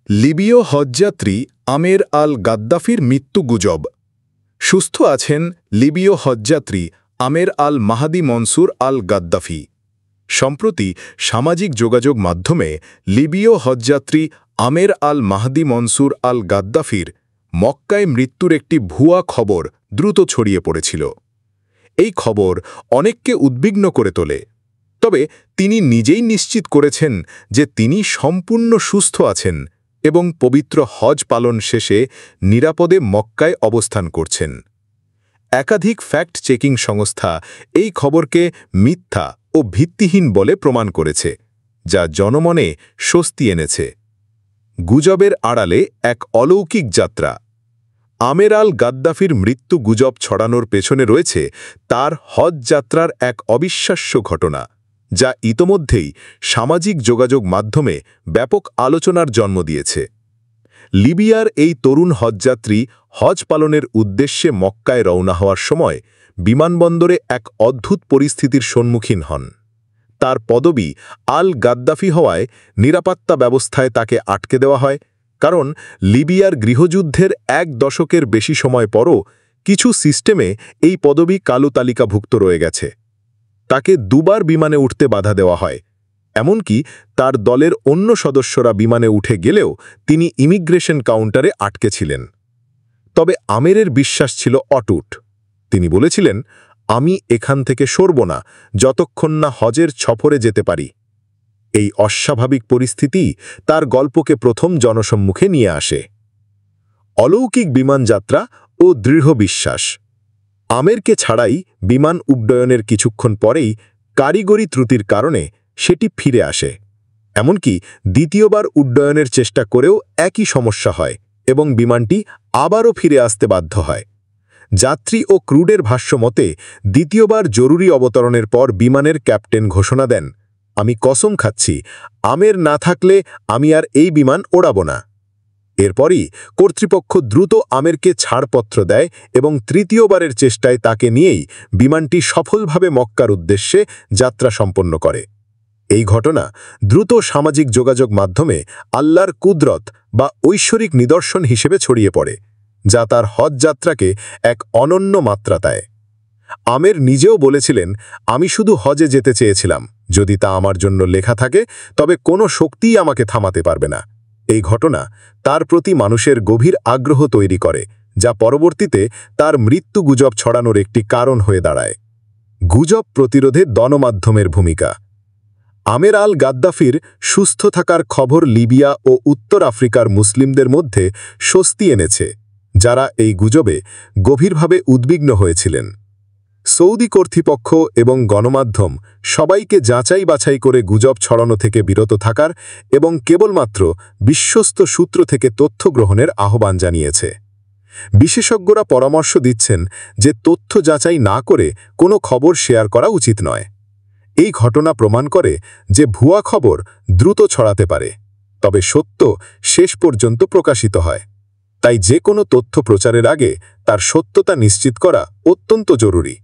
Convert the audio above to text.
লিবীয় হজযাত্রী আমের আল গাদ্দাফির মৃত্যু গুজব। সুস্থ আছেন লিবীয় হজযাত্রী আমের আল মাহাদি মনসুর আল গাদ্দাফি। সম্প্রতি সামাজিক যোগাযোগ মাধ্যমে লিবীয় হজযাত্রী আমের আল মাহাদি মনসুর আল গাদ্দাফির মক্কায় মৃত্যুর একটি ভুয়া খবর দ্রুত ছড়িয়ে পড়েছিল। এই খবর অনেককে উদ্বিগ্ন করে তোলে, তবে তিনি নিজেই নিশ্চিত করেছেন যে তিনি সম্পূর্ণ সুস্থ আছেন এবং পবিত্র হজ পালন শেষে নিরাপদে মক্কায় অবস্থান করছেন। একাধিক ফ্যাক্ট চেকিং সংস্থা এই খবরকে মিথ্যা ও ভিত্তিহীন বলে প্রমাণ করেছে, যা জনমনে স্বস্তি এনেছে। গুজবের আড়ালে এক অলৌকিক যাত্রা। আমের আল গাদ্দাফির মৃত্যু গুজব ছড়ানোর পেছনে রয়েছে তার হজ যাত্রার এক অবিশ্বাস্য ঘটনা, যা ইতোমধ্যেই সামাজিক যোগাযোগ মাধ্যমে ব্যাপক আলোচনার জন্ম দিয়েছে। লিবিয়ার এই তরুণ হজযাত্রী হজ পালনের উদ্দেশ্যে মক্কায় রওনা হওয়ার সময় বিমানবন্দরে এক অদ্ভুত পরিস্থিতির সম্মুখীন হন। তার পদবি আল গাদ্দাফি হওয়ায় নিরাপত্তা ব্যবস্থায় তাকে আটকে দেওয়া হয়, কারণ লিবিয়ার গৃহযুদ্ধের 1 দশকের বেশি সময় পরও কিছু সিস্টেমে এই পদবি কালো তালিকাভুক্ত রয়ে গেছে। তাকে দুবার বিমানে উঠতে বাধা দেওয়া হয়, এমনকি তার দলের অন্য সদস্যরা বিমানে উঠে গেলেও তিনি ইমিগ্রেশন কাউন্টারে আটকে ছিলেন। তবে আমেরের বিশ্বাস ছিল অটুট। তিনি বলেছিলেন, আমি এখান থেকে সরব না যতক্ষণ না হজের সফরে যেতে পারি। এই অস্বাভাবিক পরিস্থিতি তার গল্পকে প্রথম জনসম্মুখে নিয়ে আসে। অলৌকিক বিমানযাত্রা ও দৃঢ় বিশ্বাস। আমেরকে ছাড়াই বিমান উড্ডয়নের কিছুক্ষণ পরেই কারিগরি ত্রুটির কারণে সেটি ফিরে আসে। এমনকি দ্বিতীয়বার উড্ডয়নের চেষ্টা করেও একই সমস্যা হয় এবং বিমানটি আবারও ফিরে আসতে বাধ্য হয়। যাত্রী ও ক্রুডের ভাষ্য মতে দ্বিতীয়বার জরুরি অবতরণের পর বিমানের ক্যাপ্টেন ঘোষণা দেন, আমি কসম খাচ্ছি, আমের না থাকলে আমি আর এই বিমান ওড়াব না। এরপরই কর্তৃপক্ষ দ্রুত আমেরকে ছাড়পত্র দেয় এবং তৃতীয়বারের চেষ্টায় তাকে নিয়েই বিমানটি সফলভাবে মক্কার উদ্দেশ্যে যাত্রা সম্পন্ন করে। এই ঘটনা দ্রুত সামাজিক যোগাযোগ মাধ্যমে আল্লাহর কুদরত বা ঐশ্বরিক নিদর্শন হিসেবে ছড়িয়ে পড়ে, যা তার হজ যাত্রাকে এক অনন্য মাত্রা দেয়। আমের নিজেও বলেছিলেন, আমি শুধু হজে যেতে চেয়েছিলাম, যদি তা আমার জন্য লেখা থাকে তবে কোনো শক্তিই আমাকে থামাতে পারবে না। এই ঘটনা তার প্রতি মানুষের গভীর আগ্রহ তৈরি করে, যা পরবর্তীতে তার মৃত্যু গুজব ছড়ানোর একটি কারণ হয়ে দাঁড়ায়। গুজব প্রতিরোধে গণমাধ্যমের ভূমিকা। আমের আল গাদ্দাফির সুস্থ থাকার খবর লিবিয়া ও উত্তর আফ্রিকার মুসলিমদের মধ্যে স্বস্তি এনেছে, যারা এই গুজবে গভীরভাবে উদ্বিগ্ন হয়েছিলেন। সৌদি কর্তৃপক্ষ এবং গণমাধ্যম সবাইকে যাচাই বাছাই করে গুজব ছড়ানো থেকে বিরত থাকার এবং কেবলমাত্র বিশ্বস্ত সূত্র থেকে তথ্য গ্রহণের আহ্বান জানিয়েছে। বিশেষজ্ঞরা পরামর্শ দিচ্ছেন যে তথ্য যাচাই না করে কোনো খবর শেয়ার করা উচিত নয়। এই ঘটনা প্রমাণ করে যে ভুয়া খবর দ্রুত ছড়াতে পারে, তবে সত্য শেষ পর্যন্ত প্রকাশিত হয়। তাই যে কোনো তথ্য প্রচারের আগে তার সত্যতা নিশ্চিত করা অত্যন্ত জরুরি।